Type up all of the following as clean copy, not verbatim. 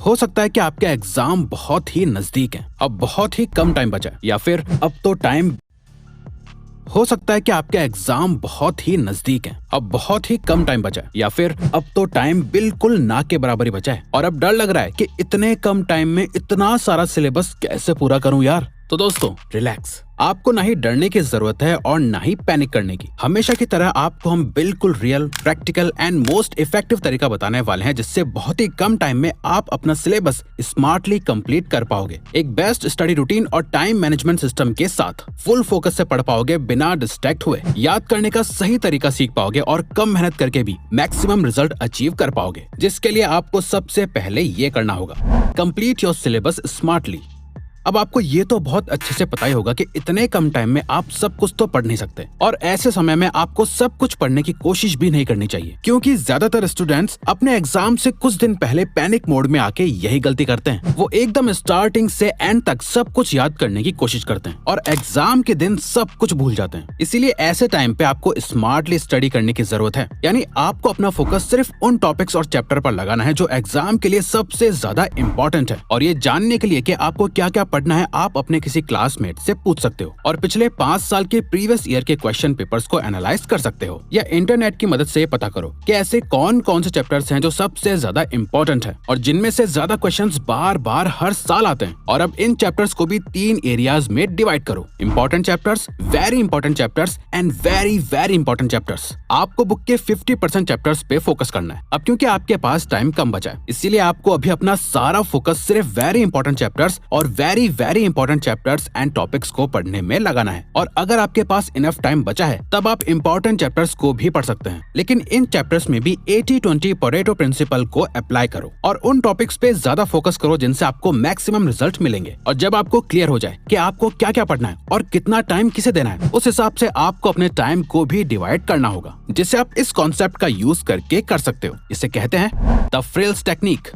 हो सकता है कि आपके एग्जाम बहुत ही नजदीक हैं, अब बहुत ही कम टाइम बचा है, या फिर अब तो टाइम हो सकता है कि आपके एग्जाम बहुत ही नजदीक हैं, अब बहुत ही कम टाइम बचा है, या फिर अब तो टाइम बिल्कुल ना के बराबर ही बचा है और अब डर लग रहा है कि इतने कम टाइम में इतना सारा सिलेबस कैसे पूरा करूं यार। तो दोस्तों रिलैक्स, आपको ना ही डरने की जरूरत है और ना ही पैनिक करने की। हमेशा की तरह आपको हम बिल्कुल real, practical and most effective तरीका बताने वाले हैं जिससे बहुत ही कम टाइम में आप अपना सिलेबस स्मार्टली कंप्लीट कर पाओगे। एक बेस्ट स्टडी रूटीन और टाइम मैनेजमेंट सिस्टम के साथ फुल फोकस से पढ़ पाओगे, बिना डिस्ट्रैक्ट हुए याद करने का सही तरीका सीख पाओगे और कम मेहनत करके भी मैक्सिमम रिजल्ट अचीव कर पाओगे। जिसके लिए आपको सबसे पहले ये करना होगा, कंप्लीट योर सिलेबस स्मार्टली। अब आपको ये तो बहुत अच्छे से पता ही होगा कि इतने कम टाइम में आप सब कुछ तो पढ़ नहीं सकते और ऐसे समय में आपको सब कुछ पढ़ने की कोशिश भी नहीं करनी चाहिए, क्योंकि ज्यादातर स्टूडेंट्स अपने एग्जाम से कुछ दिन पहले पैनिक मोड में आके यही गलती करते हैं। वो एकदम स्टार्टिंग से एंड तक सब कुछ याद करने की कोशिश करते हैं और एग्जाम के दिन सब कुछ भूल जाते हैं। इसीलिए ऐसे टाइम पे आपको स्मार्टली स्टडी करने की जरूरत है, यानी आपको अपना फोकस सिर्फ उन टॉपिक्स और चैप्टर पर लगाना है जो एग्जाम के लिए सबसे ज्यादा इम्पोर्टेंट है। और ये जानने के लिए कि आपको क्या क्या पढ़ना है, आप अपने किसी क्लासमेट से पूछ सकते हो और पिछले 5 साल के प्रीवियस ईयर के क्वेश्चन पेपर्स को एनालाइज कर सकते हो, या इंटरनेट की मदद से पता करो कि ऐसे कौन कौन से चैप्टर्स हैं जो सबसे ज्यादा इम्पोर्टेंट है और जिनमें से ज्यादा क्वेश्चंस बार बार हर साल आते हैं। और अब इन चैप्टर्स को भी 3 एरियाज में डिवाइड करो, important chapters, very important chapters and very very important chapters. आपको बुक के 50% चैप्टर्स पे फोकस करना है। अब क्योंकि आपके पास टाइम कम बचा है, इसीलिए आपको अभी अपना सारा फोकस सिर्फ वेरी इंपॉर्टेंट चैप्टर्स और very important chapters and topics को पढ़ने में लगाना है। और अगर आपके पास इनफ टाइम बचा है तब आप इंपॉर्टेंट चैप्टर्स को भी पढ़ सकते हैं, लेकिन इन चैप्टर्स में भी 80-20 परेटो प्रिंसिपल को अप्लाई करो और उन टॉपिक्स पे ज्यादा फोकस करो जिनसे आपको मैक्सिमम रिजल्ट मिलेंगे। और जब आपको क्लियर हो जाए कि आपको क्या क्या पढ़ना है और कितना टाइम किसे देना है, उस हिसाब से आपको अपने टाइम को भी डिवाइड करना होगा, जिसे आप इस कॉन्सेप्ट का यूज करके कर सकते हो। इसे कहते हैं the frills technique.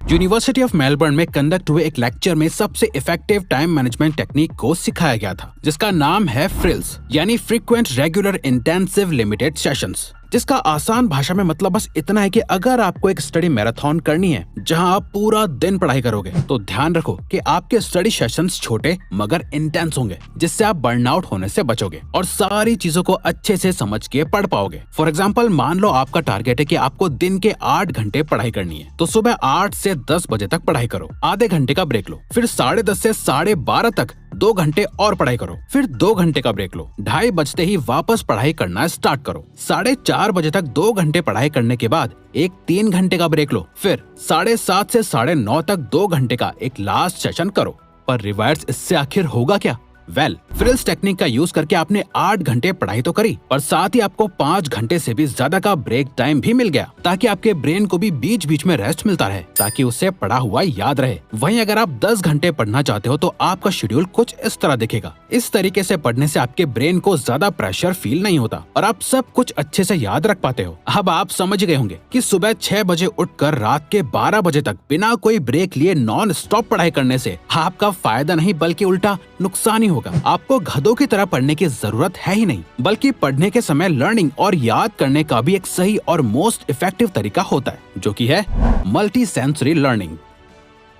University of Melbourne में कंडक्ट हुए एक लेक्चर में सबसे इफेक्टिव टाइम मैनेजमेंट टेक्निक को सिखाया गया था, जिसका नाम है फ्रिल्स, यानी frequent regular intensive limited sessions, जिसका आसान भाषा में मतलब बस इतना है कि अगर आपको एक स्टडी मैराथन करनी है जहां आप पूरा दिन पढ़ाई करोगे, तो ध्यान रखो कि आपके स्टडी सेशंस छोटे मगर इंटेंस होंगे, जिससे आप बर्नआउट होने से बचोगे और सारी चीजों को अच्छे से समझ के पढ़ पाओगे। फॉर एग्जाम्पल, मान लो आपका टारगेट है कि आपको दिन के 8 घंटे पढ़ाई करनी है, तो सुबह 8 से 10 बजे तक पढ़ाई करो, आधे घंटे का ब्रेक लो, फिर 10:30 से 12:30 तक 2 घंटे और पढ़ाई करो, फिर 2 घंटे का ब्रेक लो, 2:30 बजते ही वापस पढ़ाई करना स्टार्ट करो, 4:30 बजे तक 2 घंटे पढ़ाई करने के बाद एक 3 घंटे का ब्रेक लो, फिर 7:30 से 9:30 तक 2 घंटे का एक लास्ट सेशन करो। पर रिवाइज इससे आखिर होगा क्या? फ्रिल्स टेक्निक का यूज करके आपने 8 घंटे पढ़ाई तो करी, और साथ ही आपको 5 घंटे से भी ज्यादा का ब्रेक टाइम भी मिल गया, ताकि आपके ब्रेन को भी बीच बीच में रेस्ट मिलता रहे, ताकि उससे पढ़ा हुआ याद रहे। वहीं अगर आप 10 घंटे पढ़ना चाहते हो तो आपका शेड्यूल कुछ इस तरह दिखेगा। इस तरीके से पढ़ने से आपके ब्रेन को ज्यादा प्रेशर फील नहीं होता और आप सब कुछ अच्छे से याद रख पाते हो। अब आप समझ गए होंगे कि सुबह 6 बजे उठकर रात के 12 बजे तक बिना कोई ब्रेक लिए नॉन स्टॉप पढ़ाई करने से आपका फायदा नहीं बल्कि उल्टा नुकसान ही होगा। आपको गधों की तरह पढ़ने की जरूरत है ही नहीं, बल्कि पढ़ने के समय लर्निंग और याद करने का भी एक सही और मोस्ट इफेक्टिव तरीका होता है, जो कि है मल्टी सेंसरी लर्निंग।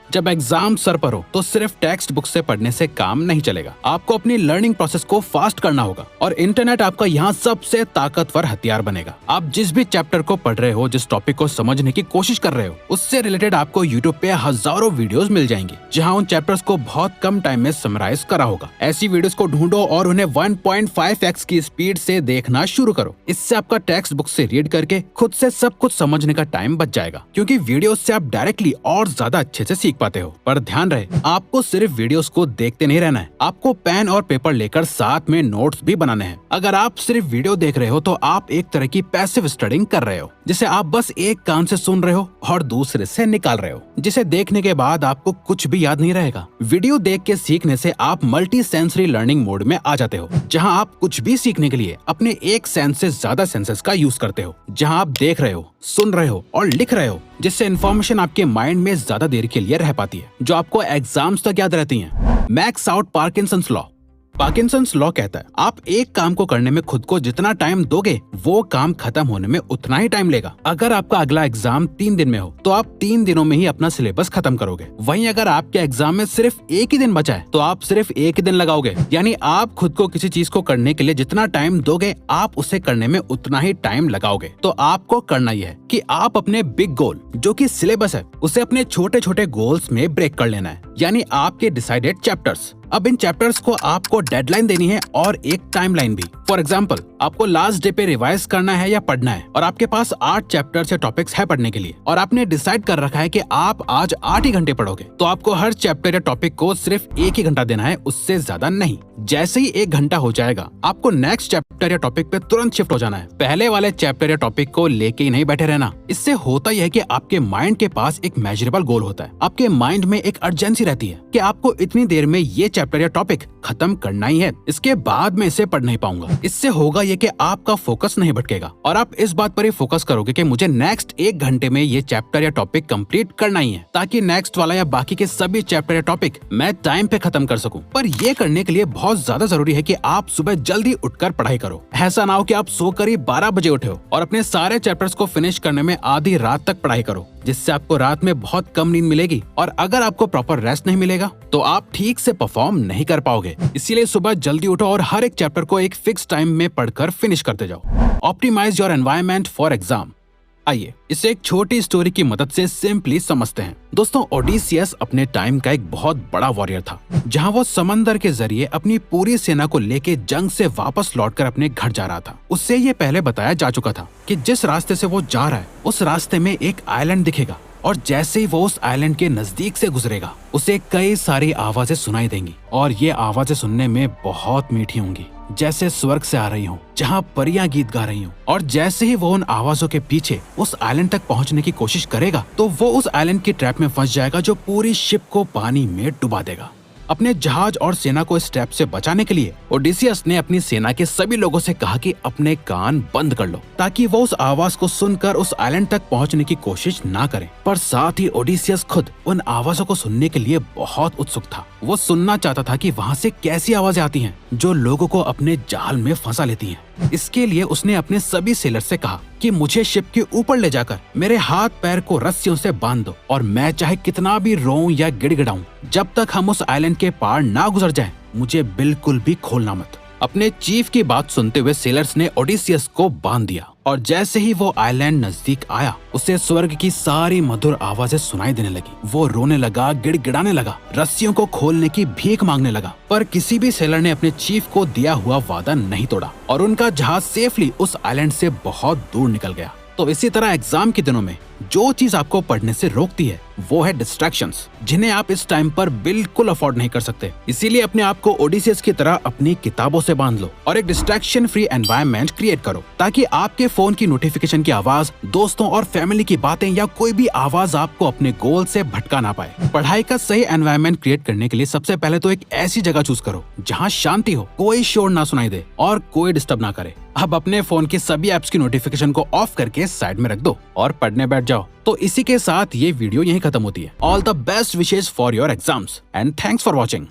जब एग्जाम सर पर हो तो सिर्फ टेक्स्ट बुक से पढ़ने से काम नहीं चलेगा, आपको अपनी लर्निंग प्रोसेस को फास्ट करना होगा और इंटरनेट आपका यहाँ सबसे ताकतवर हथियार बनेगा। आप जिस भी चैप्टर को पढ़ रहे हो, जिस टॉपिक को समझने की कोशिश कर रहे हो, उससे रिलेटेड आपको यूट्यूब पे हजारों वीडियोस मिल जाएंगी, जहाँ उन चैप्टर्स को बहुत कम टाइम में समराइज करा होगा। ऐसी वीडियोस को ढूंढो और उन्हें 1.5x की स्पीड से देखना शुरू करो। इससे आपका टेक्स्ट बुक से रीड करके खुद से सब कुछ समझने का टाइम बच जाएगा, क्योंकि वीडियो से आप डायरेक्टली और ज्यादा अच्छे से सीख पाते हो। पर ध्यान रहे, आपको सिर्फ वीडियोस को देखते नहीं रहना है, आपको पेन और पेपर लेकर साथ में नोट्स भी बनाने हैं। अगर आप सिर्फ वीडियो देख रहे हो तो आप एक तरह की पैसिव स्टडिंग कर रहे हो, जिसे आप बस एक कान से सुन रहे हो और दूसरे से निकाल रहे हो, जिसे देखने के बाद आपको कुछ भी याद नहीं रहेगा। वीडियो देख के सीखने से आप मल्टी सेंसरी लर्निंग मोड में आ जाते हो, जहां आप कुछ भी सीखने के लिए अपने एक सेंस से ज्यादा सेंसेस का यूज करते हो, जहां आप देख रहे हो, सुन रहे हो और लिख रहे हो, जिससे इन्फॉर्मेशन आपके माइंड में ज्यादा देर के लिए रह पाती है, जो आपको एग्जाम्स तक याद रहती है। Max out Parkinson's law. Parkinson's law कहता है आप एक काम को करने में खुद को जितना टाइम दोगे वो काम खत्म होने में उतना ही टाइम लेगा। अगर आपका अगला एग्जाम 3 दिन में हो तो आप 3 दिनों में ही अपना सिलेबस खत्म करोगे। वहीं अगर आपके एग्जाम में सिर्फ एक ही दिन बचा है तो आप सिर्फ एक ही दिन लगाओगे। यानी आप खुद को किसी चीज को करने के लिए जितना टाइम दोगे आप उसे करने में उतना ही टाइम लगाओगे। तो आपको करना यह है कि आप अपने बिग गोल जो कि सिलेबस है उसे अपने छोटे छोटे गोल्स में ब्रेक कर लेना है, यानी आपके डिसाइडेड चैप्टर्स। अब इन चैप्टर्स को आपको डेडलाइन देनी है और एक टाइमलाइन भी। फॉर एग्जाम्पल, आपको लास्ट डे पे रिवाइज करना है या पढ़ना है और आपके पास 8 चैप्टर्स या टॉपिक्स है पढ़ने के लिए और आपने डिसाइड कर रखा है कि आप आज 8 ही घंटे पढ़ोगे, तो आपको हर चैप्टर या टॉपिक को सिर्फ 1 ही घंटा देना है, उससे ज्यादा नहीं। जैसे ही 1 घंटा हो जाएगा आपको नेक्स्ट चैप्टर या टॉपिक पे तुरंत शिफ्ट हो जाना है। पहले वाले चैप्टर या टॉपिक को लेके ही नहीं बैठे रहना। इससे होता यह है कि आपके माइंड के पास एक मेजरेबल गोल होता है। आपके माइंड में एक अर्जेंसी रहती है कि आपको इतनी देर में ये चैप्टर या टॉपिक खत्म करना ही है, इसके बाद मैं इसे पढ़ नहीं पाऊंगा। इससे होगा ये कि आपका फोकस नहीं भटकेगा और आप इस बात पर ही फोकस करोगे कि मुझे नेक्स्ट 1 घंटे में ये चैप्टर या टॉपिक कंप्लीट करना ही है, ताकि नेक्स्ट वाला या बाकी के सभी चैप्टर या टॉपिक मैं टाइम पे खत्म कर सकूं। पर ये करने के लिए बहुत ज्यादा जरूरी है कि आप सुबह जल्दी उठकर पढ़ाई करो। ऐसा ना हो कि आप सोकर ही 12 बजे उठे हो और अपने सारे चैप्टर्स को फिनिश करने में आधी रात तक पढ़ाई करो, जिससे आपको रात में बहुत कम नींद मिलेगी और अगर आपको प्रॉपर रेस्ट नहीं मिलेगा तो आप ठीक से परफॉर्म नहीं कर पाओगे। इसीलिए सुबह जल्दी उठो और हर एक चैप्टर को एक फिक्स टाइम में पढ़कर फिनिश करते जाओ। Optimize your environment for exam. आइए इसे एक छोटी स्टोरी की मदद से सिंपली समझते हैं। दोस्तों, ओडिसियस अपने टाइम का एक बहुत बड़ा वॉरियर था, जहां वो समंदर के जरिए अपनी पूरी सेना को लेके जंग से वापस लौटकर अपने घर जा रहा था। उससे ये पहले बताया जा चुका था कि जिस रास्ते से वो जा रहा है उस रास्ते में एक आइलैंड दिखेगा और जैसे ही वो उस आइलैंड के नजदीक से गुजरेगा उसे कई सारी आवाजें सुनाई देंगी और ये आवाजें सुनने में बहुत मीठी होंगी, जैसे स्वर्ग से आ रही हूँ, जहाँ परियां गीत गा रही हूँ। और जैसे ही वो उन आवाजों के पीछे उस आइलैंड तक पहुँचने की कोशिश करेगा तो वो उस आइलैंड की ट्रैप में फंस जाएगा जो पूरी शिप को पानी में डुबा देगा। अपने जहाज और सेना को इस ट्रैप से बचाने के लिए ओडिसियस ने अपनी सेना के सभी लोगों से कहा कि अपने कान बंद कर लो, ताकि वो उस आवाज को सुनकर उस आइलैंड तक पहुंचने की कोशिश ना करें। पर साथ ही ओडिसियस खुद उन आवाजों को सुनने के लिए बहुत उत्सुक था। वो सुनना चाहता था कि वहाँ से कैसी आवाजें आती हैं जो लोगों को अपने जाल में फंसा लेती हैं। इसके लिए उसने अपने सभी सेलर से कहा कि मुझे शिप के ऊपर ले जाकर मेरे हाथ पैर को रस्सियों से बांध दो और मैं चाहे कितना भी रोऊं या गिड़गिड़ाऊं, जब तक हम उस आइलैंड के पार ना गुजर जाएं, मुझे बिल्कुल भी खोलना मत। अपने चीफ की बात सुनते हुए सेलर्स ने ओडिसियस को बांध दिया और जैसे ही वो आइलैंड नजदीक आया उसे स्वर्ग की सारी मधुर आवाजें सुनाई देने लगी। वो रोने लगा, गिड़गिड़ाने लगा, रस्सियों को खोलने की भीख मांगने लगा। पर किसी भी सेलर ने अपने चीफ को दिया हुआ वादा नहीं तोड़ा और उनका जहाज सेफली उस आइलैंड से बहुत दूर निकल गया। तो इसी तरह एग्जाम के दिनों में जो चीज आपको पढ़ने से रोकती है वो है डिस्ट्रैक्शंस, जिन्हें आप इस टाइम पर बिल्कुल अफोर्ड नहीं कर सकते। इसीलिए अपने आप को ओडिसियस की तरह अपनी किताबों से बांध लो और एक डिस्ट्रैक्शन फ्री एनवायरनमेंट क्रिएट करो, ताकि आपके फोन की नोटिफिकेशन की आवाज, दोस्तों और फैमिली की बातें या कोई भी आवाज आपको अपने गोल से भटका ना पाए। पढ़ाई का सही एनवायरनमेंट क्रिएट करने के लिए सबसे पहले तो एक ऐसी जगह चूज करो जहाँ शांति हो, कोई शोर ना सुनाई दे और कोई डिस्टर्ब ना करे। अब अपने फोन के सभी ऐप्स की नोटिफिकेशन को ऑफ करके साइड में रख दो और पढ़ने बैठ जाओ। तो इसी के साथ ये वीडियो यहीं खत्म होती है। All the best wishes for your exams and thanks for watching.